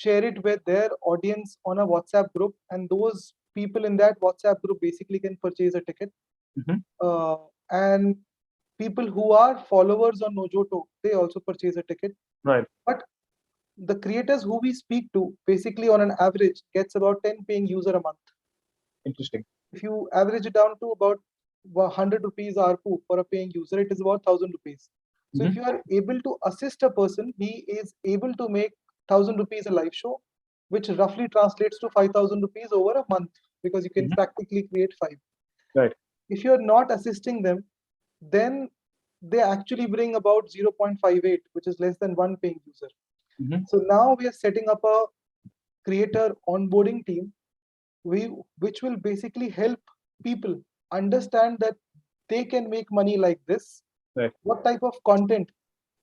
share it with their audience on a WhatsApp group, and those people in that WhatsApp group basically can purchase a ticket. Mhm. And people who are followers on Nojoto, they also purchase a ticket. Right. But the creators who we speak to basically on an average gets about 10 paying user a month. Interesting. If you average it down to about 100 rupees ARPU for a paying user, it is about 1000 rupees. So if Mhm. you are able to assist a person, he is able to make 1000 rupees a live show, which roughly translates to 5000 rupees over a month, because you can Mhm. practically create 5. Right. If you're not assisting them, then they actually bring about 0.58, which is less than one paying user. Mhm. So now we are setting up a creator onboarding team, which will basically help people understand that they can make money like this. Right. What type of content?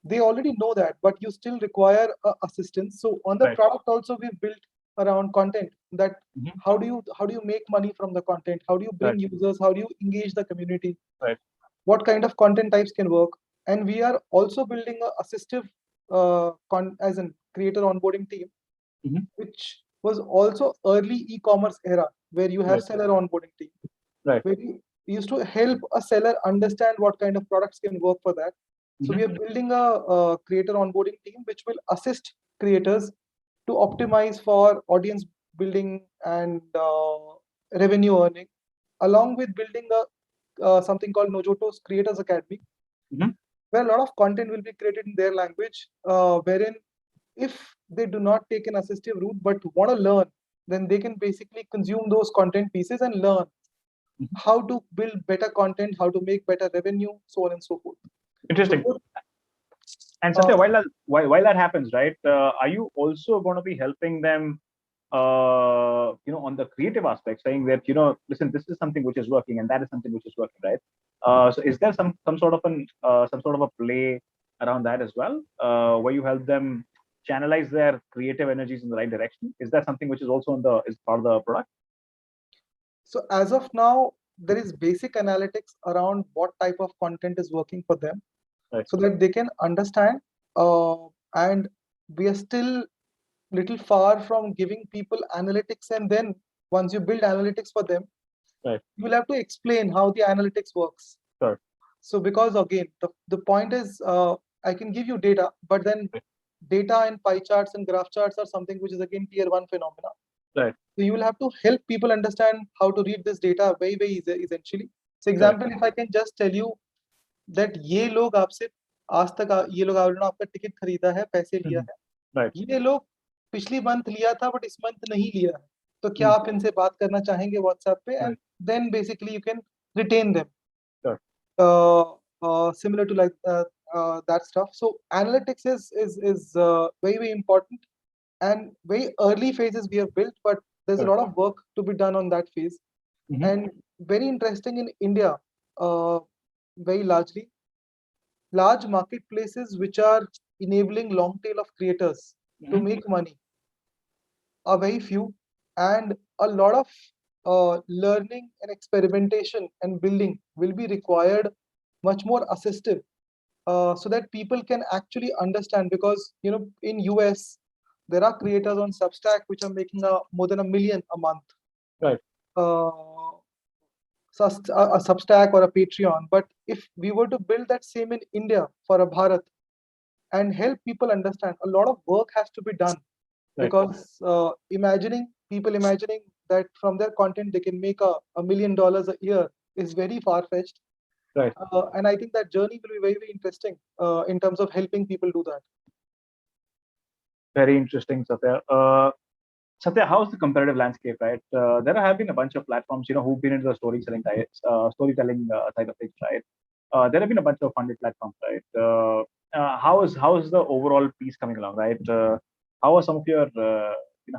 They already know that, but you still require assistance. So on the Right. product also we've built around content, that Mhm. how do you make money from the content? How do you bring Right. users? How do you engage the community? Right. What kind of content types can work? And we are also building a assistive as a creator onboarding team, Mhm. which was also early e-commerce era, where you have Right. seller onboarding team, Right. where we used to help a seller understand what kind of products can work for that. So we Mhm. are building a creator onboarding team which will assist creators to optimize for audience building and revenue earning, along with building a something called Nojoto's Creators Academy, Mhm. where a lot of content will be created in their language, wherein if they do not take an assistive route but want to learn, then they can basically consume those content pieces and learn Mhm. how to build better content, how to make better revenue, so on and so forth. So, Interesting. And uh, Satya, while that happens, right? Are you also going to be helping them, on the creative aspect, saying that listen, this is something which is working, and that is something which is working, right? So, is there some sort of some sort of a play around that as well, where you help them channelize their creative energies in the right direction? Is that something which is also is part of the product? so as of now, there is basic analytics around what type of content is working for them, Right. so that they can understand. And we are still little far from giving people analytics, and then once you build analytics for them, Right. you will have to explain how the analytics works. Sure. So because again, the point is, I can give you data, but then Right. data and pie charts and graph charts are something which is again tier one phenomena. Right. So you will have to help people understand how to read this data very easy, essentially. So Right. example, if I can just tell you that ये लोग आपसे आज तक ये लोग आपका ticket खरीदा है, पैसे लिया Mhm. है, Right. ये लोग पिछली मंथ लिया था बट इस मंथ नहीं लिया है, तो क्या Mhm. आप इनसे बात करना चाहेंगे व्हाट्सएप पे, and Right. Then basically you can retain them, Sure. similar to like that stuff. So analytics is very important, and very early phases we have built, but there's a Sure. lot of work to be done on that phase. Mhm. And very interesting in India, very large marketplaces which are enabling long tail of creators to Mhm. make money are very few, and a lot of learning and experimentation and building will be required, much more assistive, so that people can actually understand. Because in US there are creators on Substack which are making more than $1 million a month. Right. A Substack or a Patreon. But if we were to build that same in India for a Bharat and help people understand, a lot of work has to be done. Right. Because imagining that from their content they can make $1 million a year is very far-fetched. Right. And I think that journey will be very, very interesting in terms of helping people do that. Very interesting, Satya. Satya, how's the competitive landscape, right? There have been a bunch of platforms, who've been into the storytelling side of things, right? There have been a bunch of funded platforms, right? How is the overall piece coming along, right? How are some of your,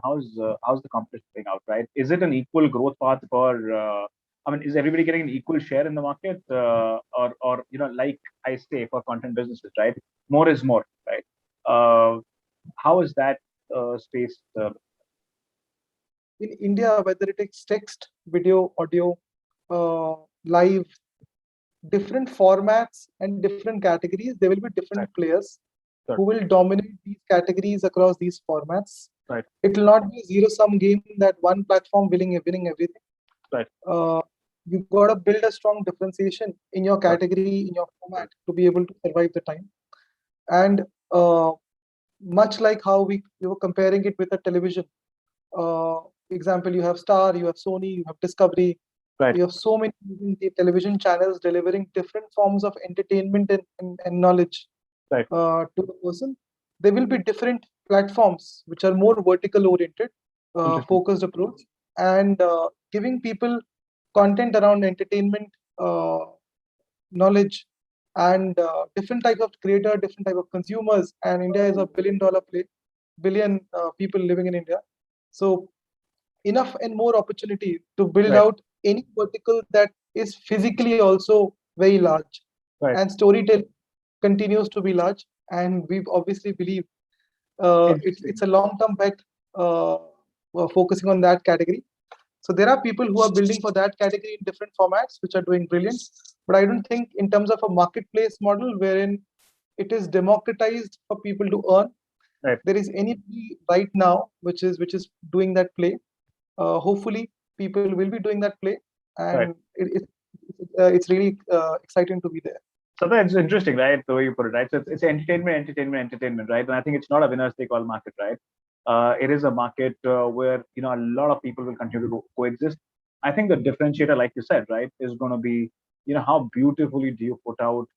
how's the competition playing out, right? Is it an equal growth path for? I mean, is everybody getting an equal share in the market, or like I say for content businesses, right? More is more, right? How is that space? In India, whether it is text, video, audio, live, different formats and different categories, there will be different Right. players Sure. who will dominate these categories across these formats. Right. It will not be a zero-sum game that one platform winning everything. Right. You've got to build a strong differentiation in your category, in your format, to be able to survive the time. And much like how you were comparing it with a television example, you have Star, you have Sony, you have Discovery. Right. You have so many television channels delivering different forms of entertainment and knowledge Right. to the person. There will be different platforms which are more vertical oriented, focused approach, and giving people content around entertainment, knowledge, and different types of creator, different type of consumers. And India is a billion people living in India. So enough and more opportunity to build Right. out any vertical that is physically also very large. Right. And storytelling continues to be large, and we obviously believe it's a long-term bet focusing on that category. So there are people who are building for that category in different formats, which are doing brilliant. But I don't think in terms of a marketplace model wherein it is democratized for people to earn, Right. there is anybody right now which is doing that play. Hopefully, people will be doing that play, and it's really exciting to be there. So that's interesting, right? The way you put it, right? So it's entertainment, right? And I think it's not a winner's take all market, right? It is a market where a lot of people will continue to coexist. I think the differentiator, like you said, right, is going to be how beautifully do you put out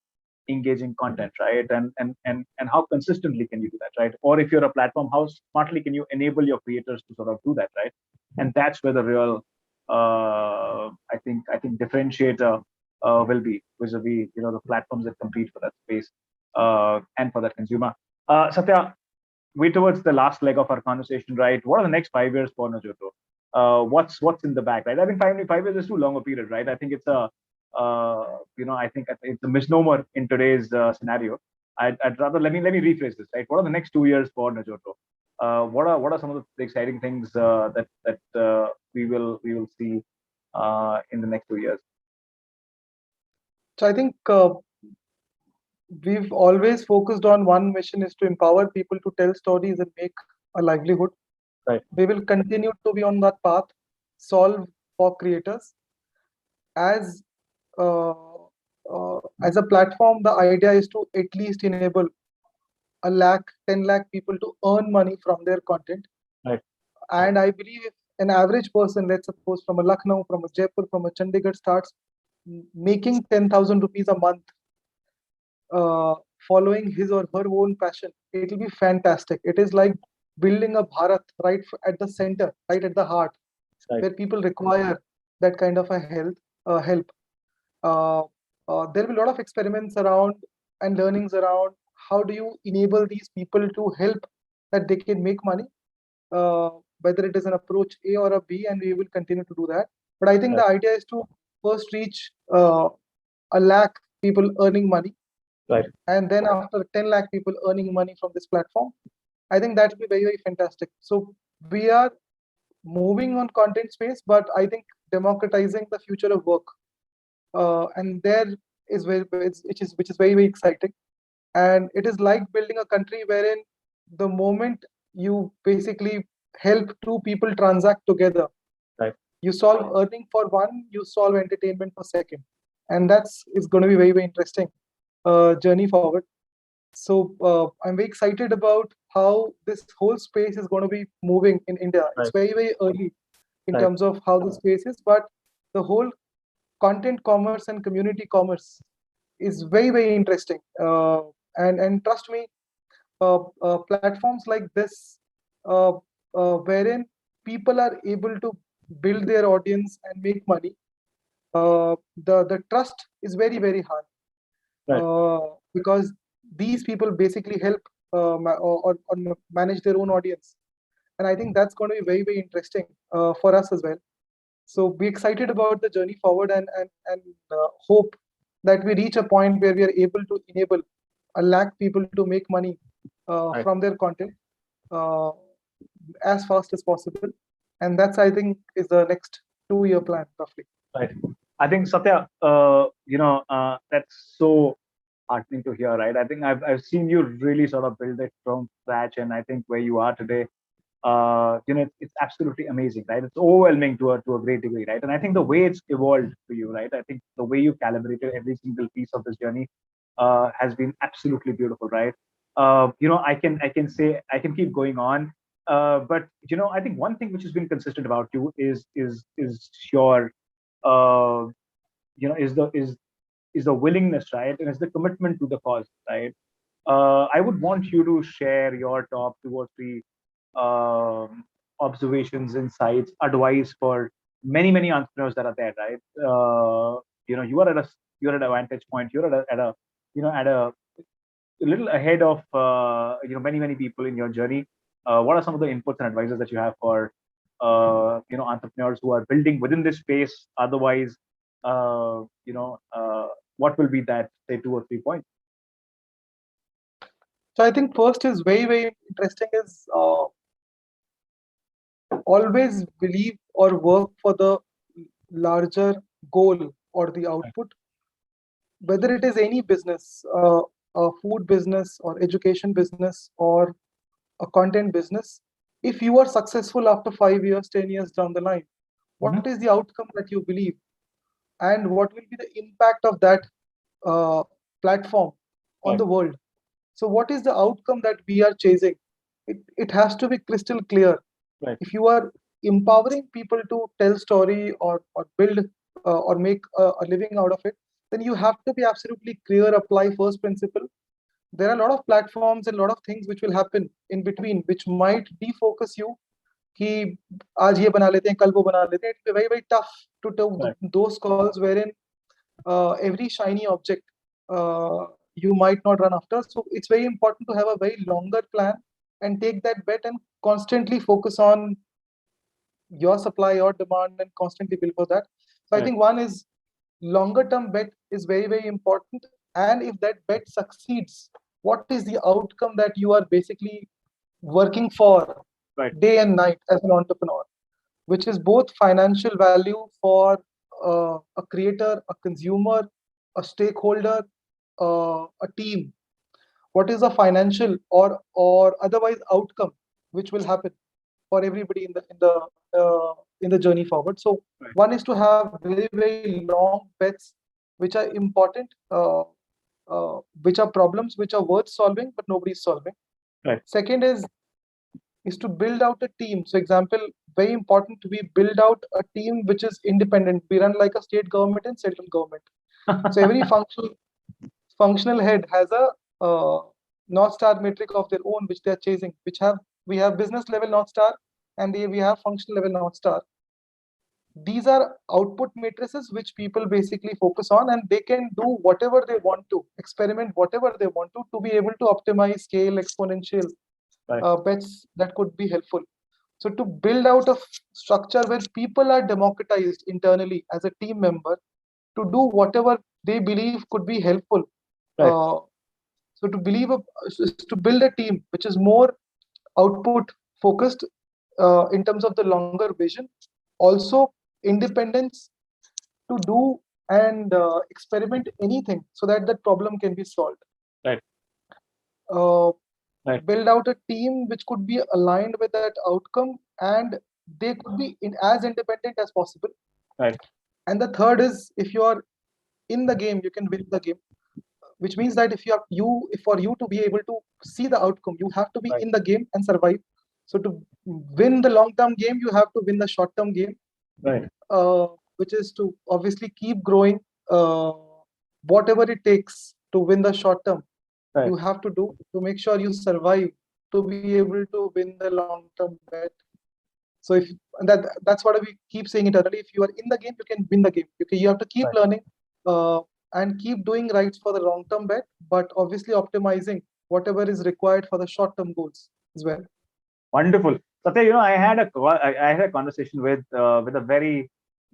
engaging content, right? And how consistently can you do that, right? Or if you're a platform, how smartly can you enable your creators to sort of do that, right? And that's where the real I think differentiator will be vis-a-vis the platforms that compete for that space and for that consumer. Satya, way towards the last leg of our conversation, right? What are the next 5 years for Najoto? What's in the back, right? I think 5 years is too long a period, right? I think it's a I think it's a misnomer in today's scenario. I'd rather let me rephrase this, right? What are the next 2 years for Najoto? What are some of the exciting things that we will see in the next 2 years? So I think we've always focused on one mission, is to empower people to tell stories and make a livelihood. Right. We will continue to be on that path, solve for creators. As a platform, the idea is to at least enable 1 lakh, 10 lakh people to earn money from their content. Right. And I believe if an average person, let's suppose from a Lucknow, from a Jaipur, from a Chandigarh, starts making 10,000 rupees a month, following his or her own passion, it will be fantastic. It is like building a Bharat right at the center, right at the heart, Right. where people require that kind of a help. There will be a lot of experiments around and learnings around how do you enable these people to help that they can make money, whether it is an approach A or a B, and we will continue to do that. But I think the idea is to first reach 1 lakh people earning money. Right. And then after 10 lakh people earning money from this platform, I think that will be very, very fantastic. So we are moving on content space, but I think democratizing the future of work. And there is which is very, very exciting. And it is like building a country wherein the moment you basically help two people transact together, Right. you solve earning for one, you solve entertainment for second, and that's it's going to be very very interesting journey forward. So I'm very excited about how this whole space is going to be moving in India. It's Right. very very early in Right. terms of how the space is, but the whole content commerce and community commerce is very very interesting. And trust me, platforms like this, uh, wherein people are able to build their audience and make money, the trust is very very high, Right. because these people basically help or manage their own audience, and I think that's going to be very very interesting for us as well. So be excited about the journey forward, and hope that we reach a point where we are able to enable a lakh people to make money Right. from their content uh, as fast as possible. And that's, I think, is the next 2-year plan roughly. Right. I think Satya, that's so heartening to hear, right? I think I've seen you really sort of build it from scratch, and I think where you are today, it's absolutely amazing, right? It's overwhelming to a great degree, right? And I think the way it's evolved for you, right? I think the way you calibrated every single piece of this journey has been absolutely beautiful, right? I can keep going on, but I think one thing which has been consistent about you is your uh, is the willingness, right? And it's the commitment to the cause, right? I would want you to share your top 2 or 3 observations, insights, advice for many entrepreneurs that are there, right? You are at a vantage point. You're at a little ahead of many people in your journey. What are some of the inputs and advices that you have for entrepreneurs who are building within this space? Otherwise, uh, you know, uh, what will be that, say, 2 or 3 points? So I think first is very very interesting is always believe or work for the larger goal or the Right. output, whether it is any business, a food business or education business or a content business. If you are successful after 5 years, 10 years down the line, what Mhm. is the outcome that you believe, and what will be the impact of that uh, platform on Right. the world? So what is the outcome that we are chasing? It has to be crystal clear. Right. If you are empowering people to tell story or build or make a living out of it, then you have to be absolutely clear, apply first principle. There are a lot of platforms and a lot of things which will happen in between which might defocus you कि आज ये बना लेते हैं कल वो बना लेते हैं. It's very very tough to do Right. those calls wherein every shiny object you might not run after. So it's very important to have a very longer plan and take that bet and constantly focus on your supply, your demand, and constantly build for that. So I Right. think one is longer term bet is very very important. And if that bet succeeds, what is the outcome that you are basically working for Right. day and night as an entrepreneur, which is both financial value for a creator, a consumer, a stakeholder, a team. What is the financial or otherwise outcome which will happen for everybody in the journey forward? So Right. one is to have very very long bets which are important, which are problems which are worth solving but nobody is solving. Right. Second is to build out a team. So example, very important, we build out a team which is independent. We run like a state government and central government. So every functional head has a North Star metric of their own which they are chasing, which have we have business level North Star and we have functional level North Star. These are output matrices which people basically focus on, and they can do whatever they want to, experiment whatever they want to be able to optimize, scale, exponential Right. bets that could be helpful. So to build out a structure where people are democratized internally as a team member to do whatever they believe could be helpful. Right. So to build a team which is more output focused in terms of the longer vision, also independence to do and experiment anything so that that problem can be solved. Right. Right. build out a team which could be aligned with that outcome, and they could be as independent as possible. Right. And the third is, if you are in the game, you can win the game, which means that if for you to be able to see the outcome, you have to be Right. in the game and survive. So to win the long-term game, you have to win the short-term game, Right. which is to obviously keep growing, whatever it takes to win the short term. Right. You have to do to make sure you survive to be able to win the long-term bet. So if that's what we keep saying internally. If you are in the game, you can win the game. You have to keep Right. learning and keep doing right for the long-term bet, but obviously optimizing whatever is required for the short-term goals as well. Wonderful. Satya, I had a conversation with a very,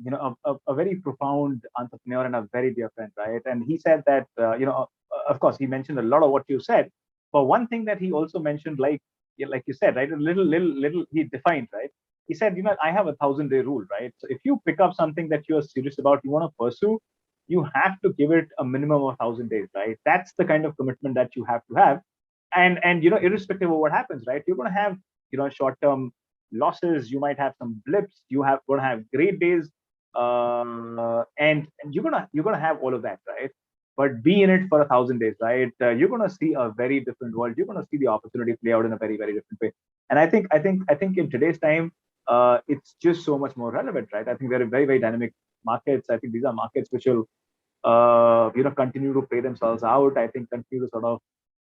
a very profound entrepreneur and a very dear friend, right? And he said that, of course, he mentioned a lot of what you said. But one thing that he also mentioned, like you said, right, a little he defined, right? He said, I have 1,000-day rule, right? So if you pick up something that you are serious about, you want to pursue, you have to give it a minimum of 1,000 days, right? That's the kind of commitment that you have to have. And irrespective of what happens, right, you're going to have short-term losses, you might have some blips, going to have great days, and you're gonna have all of that, right? But be in it for 1,000 days, right? You're gonna see a very different world. You're gonna see the opportunity play out in a very, very different way. And I think in today's time, it's just so much more relevant, right? I think we're in very, very dynamic markets. I think these are markets which will continue to play themselves out. I think continue to sort of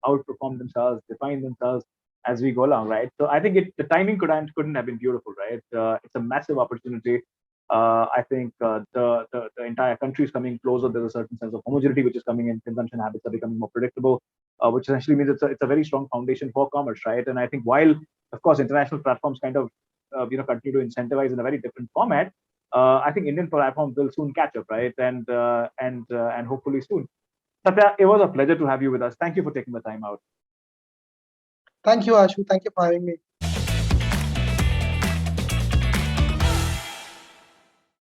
outperform themselves, define themselves as we go along, right? So I think the timing couldn't have been beautiful, right? It's a massive opportunity. I think the entire country is coming closer. There's a certain sense of homogeneity which is coming in. Consumption habits are becoming more predictable, which essentially means it's a very strong foundation for commerce, right? And I think while, of course, international platforms kind of continue to incentivize in a very different format, I think Indian platforms will soon catch up, right? And hopefully soon. Satya, it was a pleasure to have you with us. Thank you for taking the time out. Thank you, Ashu. Thank you for having me.